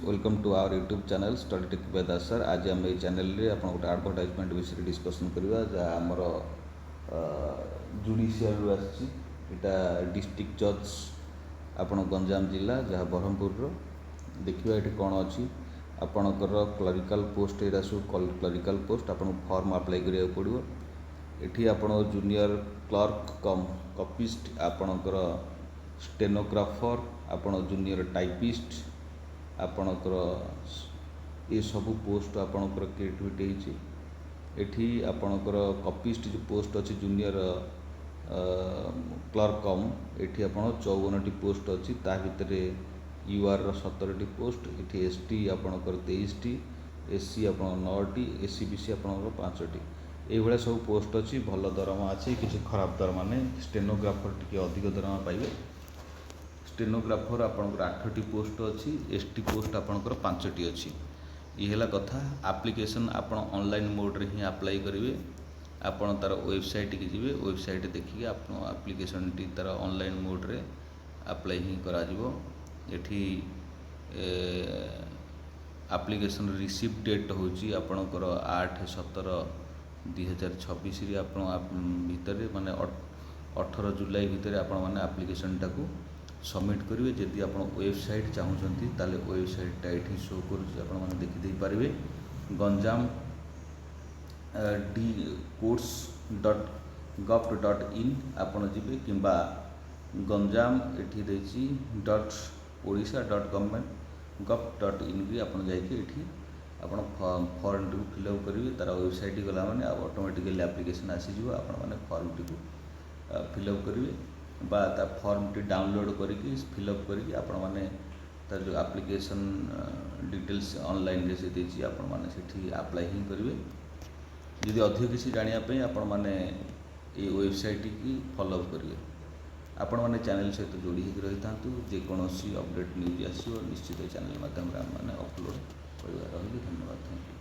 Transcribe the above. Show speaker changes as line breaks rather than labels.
Welcome to our YouTube channel study tech Veda sir. आज आम ये चैनल रे आप गोटे आडभटाइजमेंट विषय डिस्कसन करवा जहाँ आमर जुडिशियल आटा डिस्ट्रिक्ट जज आपण गंजाम जिला जहाँ ब्रह्मपुर देखिए ये कौन अच्छी आपणकर क्लरिकल पोस्ट यहाँ सब क्लरिकल पोस्ट आपन फॉर्म अप्लाई करा पड़ो। ये आपण जूनियर क्लर्क कम कपिस्ट आपणकर स्टेनोग्राफर आपण जूनियर टाइपिस्ट आपणकर ये सबू पोस्ट आपणकर क्रिएटिविटी एठी आपणकर कपिस्ट जो पोस्ट अच्छी जूनियर क्लर्क कम एठी आपण 54टी पोस्ट अच्छी ता भितर यूआर 17टी पोस्ट एठी एसटी आपणकर 23टी एससी आपण 9टी एससी बीसी आपणकर 5टी ये सब पोस्ट अच्छी भल दरमा अच्छी किसी खराब दरमा नहीं। स्टेनोग्राफर टी अधिक दरमा पाइबे। स्टेनोग्राफर आपणकर 8टी पोस्ट अच्छी एसटी पोस्ट आपणकर 5टी अच्छी। ये कथा एप्लिकेशन आपण ऑनलाइन मोड रे ही अप्लाई करेंगे। आपण तार वेबसाइट की जीवे वेबसाइट देखिए आप एप्लिकेशन टी तार ऑनलाइन मोड रे अप्लाई ही करा जिवो। एठी एप्लिकेशन रिसीव डेट होची आपणकर 8/17/2026 रे आपण भितर माने 18 जुलाई भितर आपण माने एप्लिकेशन टाकू सबमिट करेंगे। जदि आप वेबसाइट चाहूँगी ताले वेबसाइटा ये शो कर देखी पारे गंजाम डी courts.gov.in आपड़ जी कि गंजाम ये .orisha.government.gov.in भी आप फॉर्म टी फिलअप करेंगे। तार वेबसाइट गला मैंने ऑटोमेटिकली एप्लिकेशन आसीज आपने फॉर्म टी फिलअप करेंगे बा फॉर्म टी डाउनलोड करके फिलअप करके आपण माने तार जो एप्लिकेशन डिटेल्स ऑनलाइन रे से देछि आपण माने सेठी अप्लाई ही करेंगे। यदि अधिक किसी जानिया पे आपण माने ये वेबसाइट की फॉलोअप करेंगे। आपण माने चैनल सहित जोड़ी होकर रही था जे कोनोसी अपडेट न्यूज आसियो निश्चित चैनल माध्यम रे माने अपलोड करवा रही। धन्यवाद। Thank you.